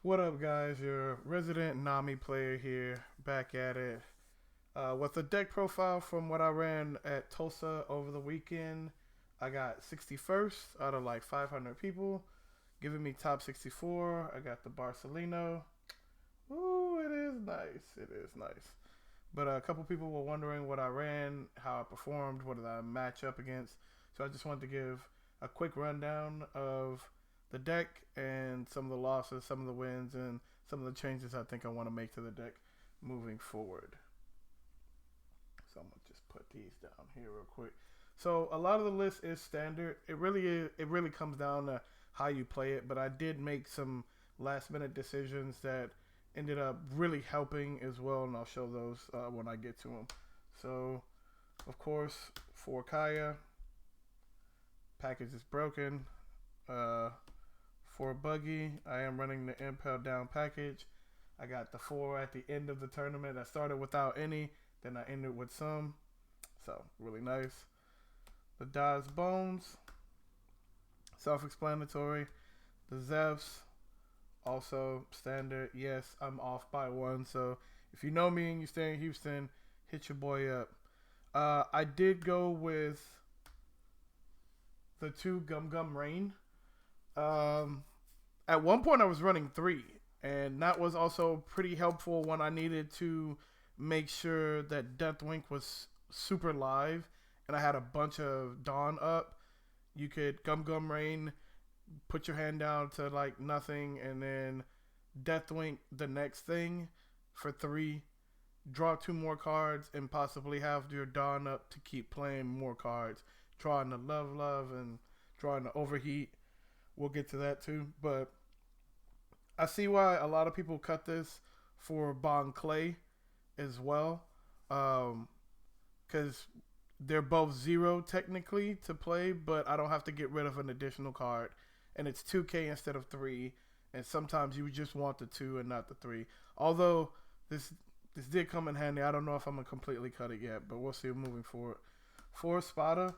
What up, guys? Your resident Nami player here, back at it with a deck profile from what I ran at Tulsa over the weekend. I got 61st out of like 500 people, giving me top 64. I got the Barcelino. Ooh, it is nice. It is nice. But a couple people were wondering what I ran, how I performed, what did I match up against. So I just wanted to give a quick rundown of the deck and some of the losses, some of the wins, and some of the changes I think I want to make to the deck moving forward. So I'm gonna just put these down here real quick. So a lot of the list is standard. It really is. It really comes down to how you play it. But I did make some last minute decisions that ended up really helping as well, and I'll show those when I get to them. So, of course, for Kaya, package is broken. For Buggy, I am running the Impel down package. I got the 4 at the end of the tournament. I started without any, then I ended with some. So, really nice. The Daz Bones, self-explanatory. The Zevs, also standard. Yes, I'm off by 1. So, if you know me and you stay in Houston, hit your boy up. I did go with the 2 Gum Gum Rain. At one point, I was running 3, and that was also pretty helpful when I needed to make sure that Deathwink was super live, and I had a bunch of Dawn up. You could Gum Gum Rain, put your hand down to like nothing, and then Deathwink the next thing for 3. Draw 2 more cards, and possibly have your Dawn up to keep playing more cards. Drawing the Love and drawing the Overheat. We'll get to that too. But I see why a lot of people cut this for Bon Clay as well. Because they're both 0 technically to play, but I don't have to get rid of an additional card. And it's 2K instead of 3. And sometimes you just want the 2 and not the 3. Although this did come in handy. I don't know if I'm going to completely cut it yet, but we'll see moving forward. For Spada,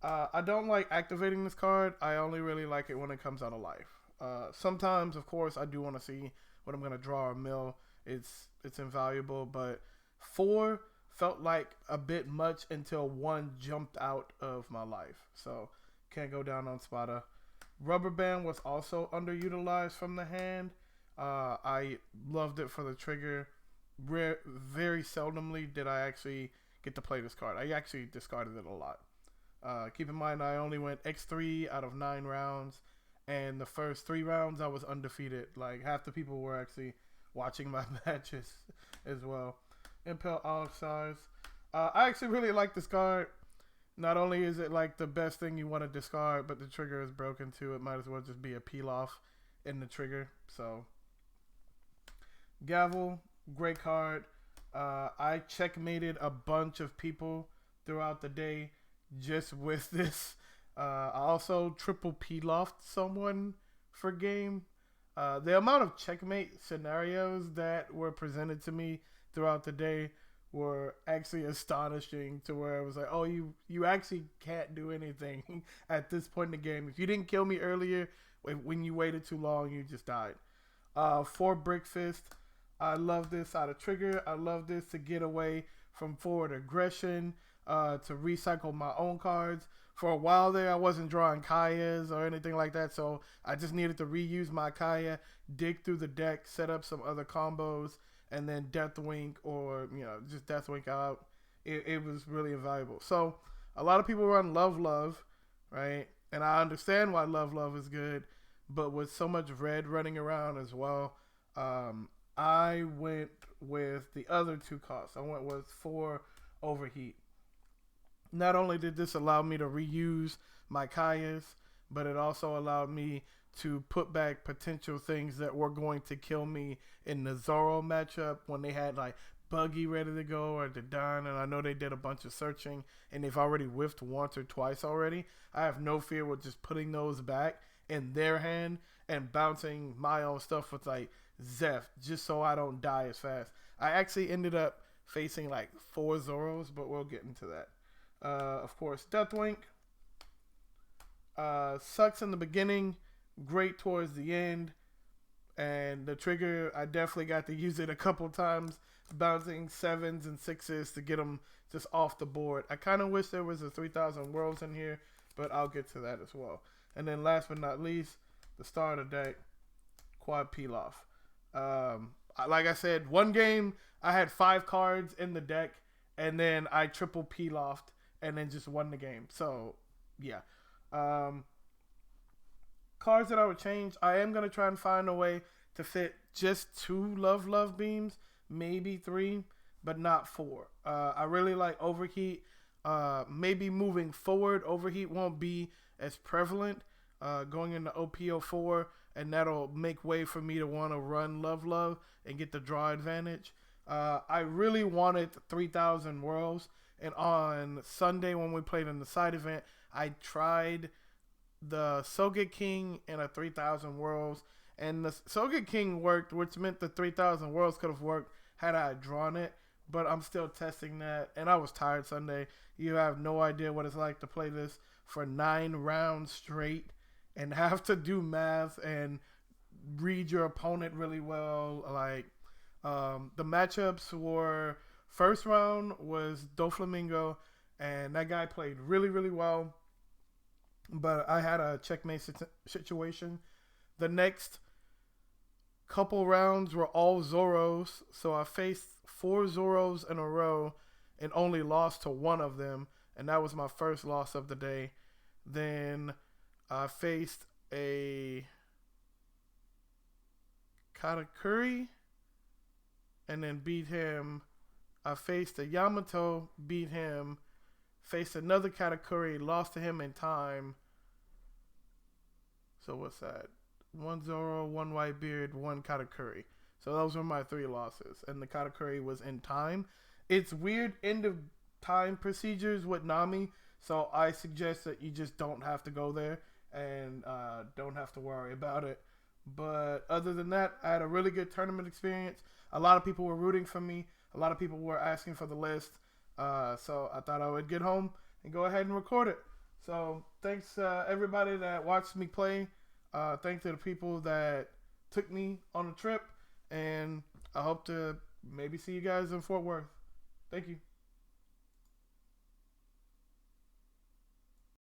I don't like activating this card. I only really like it when it comes out of life. Sometimes, of course, I do want to see what I'm going to draw or mill. It's invaluable, but 4 felt like a bit much until 1 jumped out of my life. So, can't go down on Spada. Rubber Band was also underutilized from the hand. I loved it for the trigger. Very seldomly did I actually get to play this card. I actually discarded it a lot. Keep in mind, I only went X3 out of 9 rounds, and the first 3 rounds I was undefeated. Like, half the people were actually watching my matches as well. Impel Olive Size. I actually really like this card. Not only is it like the best thing you want to discard, but the trigger is broken too. It might as well just be a peel off in the trigger. So, Gavel, great card. I checkmated a bunch of people throughout the day just with this. I also triple P-lofted someone for game. The amount of checkmate scenarios that were presented to me throughout the day were actually astonishing, to where it was like, oh, you actually can't do anything at this point in the game. If you didn't kill me earlier, when you waited too long, you just died. For Brick Fist, I love this out of trigger. I love this to get away from forward aggression, to recycle my own cards. For a while there, I wasn't drawing Kayas or anything like that, so I just needed to reuse my Kaya, dig through the deck, set up some other combos, and then Deathwink or, just Deathwink out. It was really invaluable. So a lot of people run Love, right? And I understand why Love is good, but with so much red running around as well, I went with the other 2 costs. I went with 4 Overheat. Not only did this allow me to reuse my Kayas, but it also allowed me to put back potential things that were going to kill me in the Zoro matchup when they had like Buggy ready to go or the Don, and I know they did a bunch of searching and they've already whiffed once or twice already. I have no fear with just putting those back in their hand and bouncing my own stuff with like Zeph just so I don't die as fast. I actually ended up facing like 4 Zoros, but we'll get into that. Of course, Deathwink. Sucks in the beginning, great towards the end. And the trigger, I definitely got to use it a couple times, bouncing 7s and 6s to get them just off the board. I kind of wish there was a 3,000 Worlds in here, but I'll get to that as well. And then last but not least, the star of the deck, Quad Pilaf. Like I said, one game I had 5 cards in the deck, and then I triple Pilafed and then just won the game. So yeah. Cards that I would change, I am going to try and find a way to fit just 2 Love beams, maybe 3, but not 4. I really like Overheat. Maybe moving forward, Overheat won't be as prevalent going into OP04, and that'll make way for me to want to run Love and get the draw advantage. I really wanted 3,000 Worlds, and on Sunday when we played in the side event, I tried the Soga King and a 3,000 Worlds, and the Soga King worked, which meant the 3,000 Worlds could have worked had I drawn it, but I'm still testing that, and I was tired Sunday. You have no idea what it's like to play this for 9 rounds straight and have to do math and read your opponent really well. Like, the matchups were, first round was Doflamingo, and that guy played really, really well, but I had a checkmate situation. The next couple rounds were all Zoros, so I faced 4 Zoros in a row and only lost to one of them, and that was my first loss of the day. Then I faced a Katakuri and then beat him. I faced a Yamato, beat him. Faced another Katakuri, lost to him in time. So what's that? 1 Zoro, 1 Whitebeard, 1 Katakuri. So those were my 3 losses. And the Katakuri was in time. It's weird end of time procedures with Nami. So I suggest that you just don't have to go there and don't have to worry about it. But other than that, I had a really good tournament experience. A lot of people were rooting for me. A lot of people were asking for the list. So I thought I would get home and go ahead and record it. So thanks everybody that watched me play. Thanks to the people that took me on the trip. And I hope to maybe see you guys in Fort Worth. Thank you.